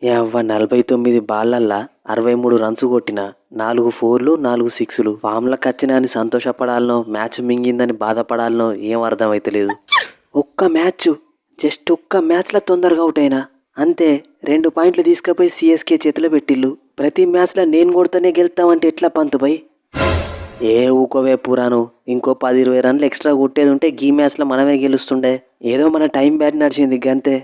యవ్వ 49 బాళ్ళల్లా 63 runs కొట్టిన 4 ఫోర్లు 4 సిక్స్లు ఫామ్లకు వచ్చినా అని సంతోషపడాలనో మ్యాచ్ మింగిందని బాధపడాలనో ఏం అర్థమైతలేదు. జస్ట్ ఒక్క మ్యాచ్లో తొందరగా అవుట్ అయినా అంతే. 2 పాయింట్లు తీసుకుపోయి సిఎస్కే చేతిలో పెట్టిల్లు. ప్రతి మ్యాచ్లో నేను కొడితేనే గెలుస్తామంటే ఎట్లా పంతుపై? ఏ ఊకోవే పురాను, ఇంకో 10-20 రన్లు ఎక్స్ట్రా కొట్టేది ఉంటే గీ మ్యాచ్లో మనమే గెలుస్తుండే. ఏదో మన టైం బ్యాట్ నడిచింది గంతే.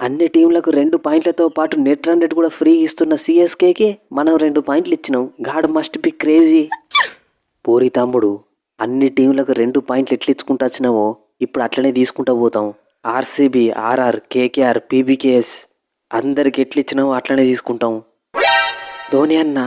అన్ని టీంలకు 2 పాయింట్లతో పాటు నెట్ రన్ రేట్ కూడా ఫ్రీ ఇస్తున్న సిఎస్కేకి మనం 2 పాయింట్లు ఇచ్చినాం. God must be crazy. Puri తమ్ముడు, అన్ని టీంలకు 2 పాయింట్లు ఎట్లా ఇచ్చుకుంటూ వచ్చినామో ఇప్పుడు అట్లనే తీసుకుంటూ పోతాం. ఆర్సీబీ, ఆర్ఆర్, కేకేఆర్, పీబీకేఎస్ అందరికి ఎట్లా ఇచ్చినామో అట్లనే తీసుకుంటాం. ధోని అన్న,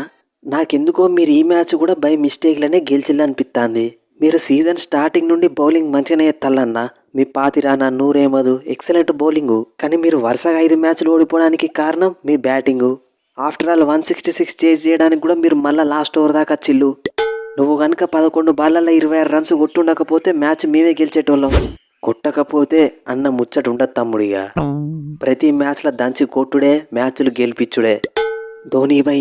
నాకెందుకో మీరు ఈ మ్యాచ్ కూడా బై మిస్టేక్లనే గెలిచిల్లనిపిస్తుంది. మీరు సీజన్ స్టార్టింగ్ నుండి బౌలింగ్ మంచిగానే ఎత్తాలన్నా. మీ పాతిరానా, నూర్ అహ్మద్ ఎక్సలెంట్ బౌలింగు. కానీ మీరు వరుసగా 5 మ్యాచ్లు ఓడిపోవడానికి కారణం మీ బ్యాటింగు. ఆఫ్టర్ ఆల్ 166 చేజ్ చేయడానికి కూడా మీరు మళ్ళీ లాస్ట్ ఓవర్ దాకా చిల్లు. నువ్వు కనుక 11 బాళ్ళల్లో 26 రన్స్ కొట్టుండకపోతే మ్యాచ్ మేమే గెలిచేటోళ్ళం. కొట్టకపోతే అన్న ముచ్చట ఉండదు తమ్ముడిగా. ప్రతి మ్యాచ్లో దంచి కొట్టుడే, మ్యాచ్లు గెలిపించుడే. ధోని బై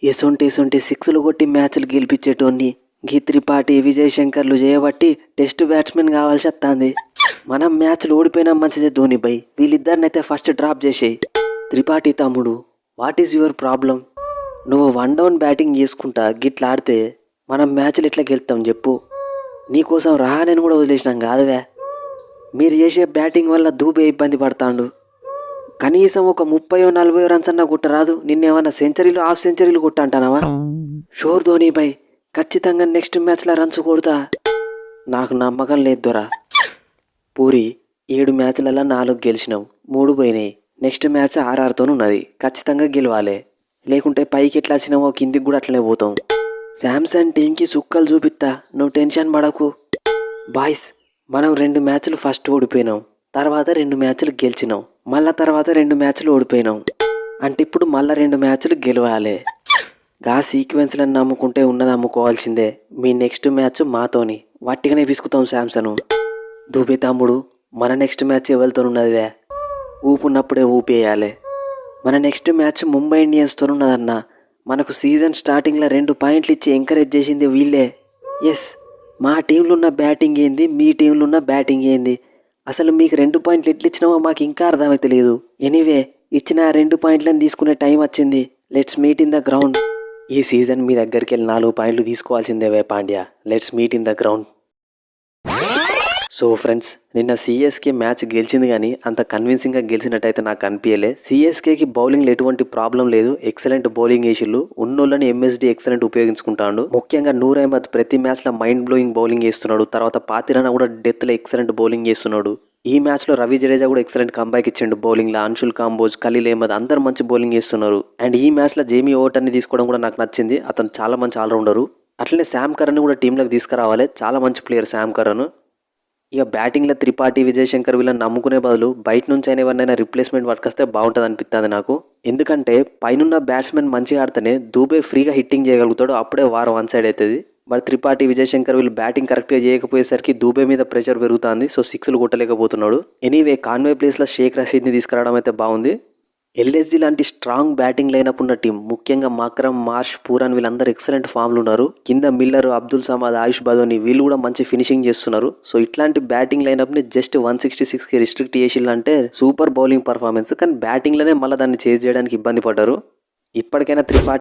ఎసొంటి సిక్స్లు కొట్టి మ్యాచ్లు గెలిపించేటోన్ని గీ త్రిపాఠి, విజయ్ శంకర్లు చేయబట్టి టెస్ట్ బ్యాట్స్మెన్ కావాల్సి వస్తుంది. మనం మ్యాచ్లు ఓడిపోయినా మంచిదే ధోని బై. వీళ్ళిద్దరినైతే ఫస్ట్ డ్రాప్ చేసేయి. త్రిపాఠి తమ్ముడు, వాట్ ఈజ్ యువర్ ప్రాబ్లం? నువ్వు 1 డౌన్ బ్యాటింగ్ చేసుకుంటా గిట్లా ఆడితే మనం మ్యాచ్లు ఎట్లా గెలుస్తాం చెప్పు? నీకోసం రహానెని కూడా వదిలేసినాం కాదువే. మీరు చేసే బ్యాటింగ్ వల్ల దూబే ఇబ్బంది పడతాడు. కనీసం ఒక 30-40 రన్స్ అన్నా కొట్టరాదు? నిన్నేమన్నా సెంచరీలు, హాఫ్ సెంచరీలు కొట్టంటానావా? షోర్ ధోని బై, ఖచ్చితంగా నెక్స్ట్ మ్యాచ్లో రన్స్ కొడతా. నాకు నమ్మకం లేదు దొరా. పూరి, 7 మ్యాచ్లలో 4 గెలిచినాం, 3 పోయినాయి. నెక్స్ట్ మ్యాచ్ ఆర్ఆర్తో ఉన్నది, ఖచ్చితంగా గెలవాలి. లేకుంటే పైకి ఎట్లా వచ్చినామో కిందికి కూడా అట్లనే పోతాం. శాంసంగ్ టీంకి సుక్కలు చూపిస్తా, నువ్వు టెన్షన్ పడకు. బాయ్స్, మనం 2 మ్యాచ్లు ఫస్ట్ ఓడిపోయినాం, తర్వాత 2 మ్యాచ్లు గెలిచినాం, మళ్ళా తర్వాత 2 మ్యాచ్లు ఓడిపోయినాం. అంటే ఇప్పుడు మళ్ళీ 2 మ్యాచ్లు గెలవాలి. గా సీక్వెన్స్లను నమ్ముకుంటే ఉన్నది అమ్ముకోవాల్సిందే. మీ నెక్స్ట్ మ్యాచ్ మాతోని వట్టిగానే విసుకుతాం శాంసను. దూబే తమ్ముడు, మన నెక్స్ట్ మ్యాచ్ ఎవరితో ఉన్నదివే? ఊపున్నప్పుడే ఊపేయాలి. మన నెక్స్ట్ మ్యాచ్ ముంబై ఇండియన్స్తో ఉన్నదన్న. మనకు సీజన్ స్టార్టింగ్లో 2 పాయింట్లు ఇచ్చి ఎంకరేజ్ చేసింది వీళ్ళే. ఎస్, మా టీంలో ఉన్న బ్యాటింగ్ ఏంది, మీ టీంలో ఉన్న బ్యాటింగ్ ఏంది? అసలు మీకు 2 పాయింట్లు ఎట్లు ఇచ్చినామో మాకు ఇంకా అర్థమైతే లేదు. ఎనీవే, ఇచ్చిన 2 పాయింట్లను తీసుకునే టైం వచ్చింది. Let's meet in the ground. ఈ సీజన్ మీ దగ్గరికి వెళ్ళి 4 పాయింట్లు తీసుకోవాల్సిందేవే Pandya. Let's meet in the ground. So friends, నిన్న సిఎస్కే మ్యాచ్ గెలిచింది కానీ అంత కన్విన్సింగ్గా గెలిచినట్టయితే నాకు అనిపించలే. సిఎస్కేకి బౌలింగ్లో ఎటువంటి ప్రాబ్లం లేదు, ఎక్సలెంట్ బౌలింగ్ వేసిళ్ళు. ఉన్నోళ్ళని ఎంఎస్డి ఎక్సలెంట్ ఉపయోగించుకుంటాడు. ముఖ్యంగా నూర్ అహ్మద్ ప్రతి మ్యాచ్లో మైండ్ బ్లోయింగ్ బౌలింగ్ వేస్తున్నాడు. తర్వాత పాతిరానా కూడా డెత్లో ఎక్సలెంట్ బౌలింగ్ చేస్తున్నాడు. ఈ మ్యాచ్లో రవి జడేజా కూడా ఎక్సలెంట్ కంబ్యాక్ ఇచ్చిండు బౌలింగ్లో. అన్షుల్ కాంబోజ్, ఖలీల్ అహ్మద్ అందరు మంచి బౌలింగ్ చేస్తున్నారు. అండ్ ఈ మ్యాచ్లో జేమీ ఓవర్టన్ని తీసుకోవడం కూడా నాకు నచ్చింది. అతను చాలా మంచి ఆల్రౌండరు. అట్లనే శామ్ కరణ్ కూడా టీంలోకి తీసుకురావాలి, చాలా మంచి ప్లేయర్ శామ్ కరణ్. ఇక బ్యాటింగ్లో త్రిపాఠి, విజయ్ శంకర్ వీళ్ళని నమ్ముకునే బదులు బయట నుంచి అయినా ఎవరినైనా రిప్లేస్మెంట్ పట్టుకొస్తే బాగుంటుంది అనిపిస్తుంది నాకు. ఎందుకంటే పైనున్న బ్యాట్స్మెన్ మంచిగా ఆడితేనే దూబే ఫ్రీగా హిట్టింగ్ చేయగలుగుతాడు. అప్పుడే వారం 1 సైడ్ అవుతుంది. మరి త్రిపాఠి, విజయ్ శంకర్ వీళ్ళు బ్యాటింగ్ కరెక్ట్గా చేయకపోయేసరికి దూబే మీద ప్రెషర్ పెరుగుతుంది. సో 6లు కొట్టలేకపోతున్నాడు. ఎనీవే, కాన్వే ప్లేస్లో షేక్ రషీద్ని తీసుకురావడం అయితే బాగుంది. ఎల్ఎస్జీ లాంటి స్ట్రాంగ్ బ్యాటింగ్ లైనప్ ఉన్న టీం, ముఖ్యంగా మక్రమ్, మార్ష్, పూరన్ వీళ్ళందరూ ఎక్సలెంట్ ఫామ్లు ఉన్నారు. కింద మిల్లర్, అబ్దుల్ సమాద్, ఆయుష్ బదోని వీళ్ళు కూడా మంచి ఫినిషింగ్ చేస్తున్నారు. సో ఇట్లాంటి బ్యాటింగ్ లైనప్ని జస్ట్ 166కి రిస్ట్రిక్ట్ చేసిల్లంటే సూపర్ బౌలింగ్ పర్ఫార్మెన్స్. కానీ బ్యాటింగ్లోనే మళ్ళీ దాన్ని చేజ్ చేయడానికి ఇబ్బంది పడ్డారు. ఇప్పటికైనా త్రిపాఠి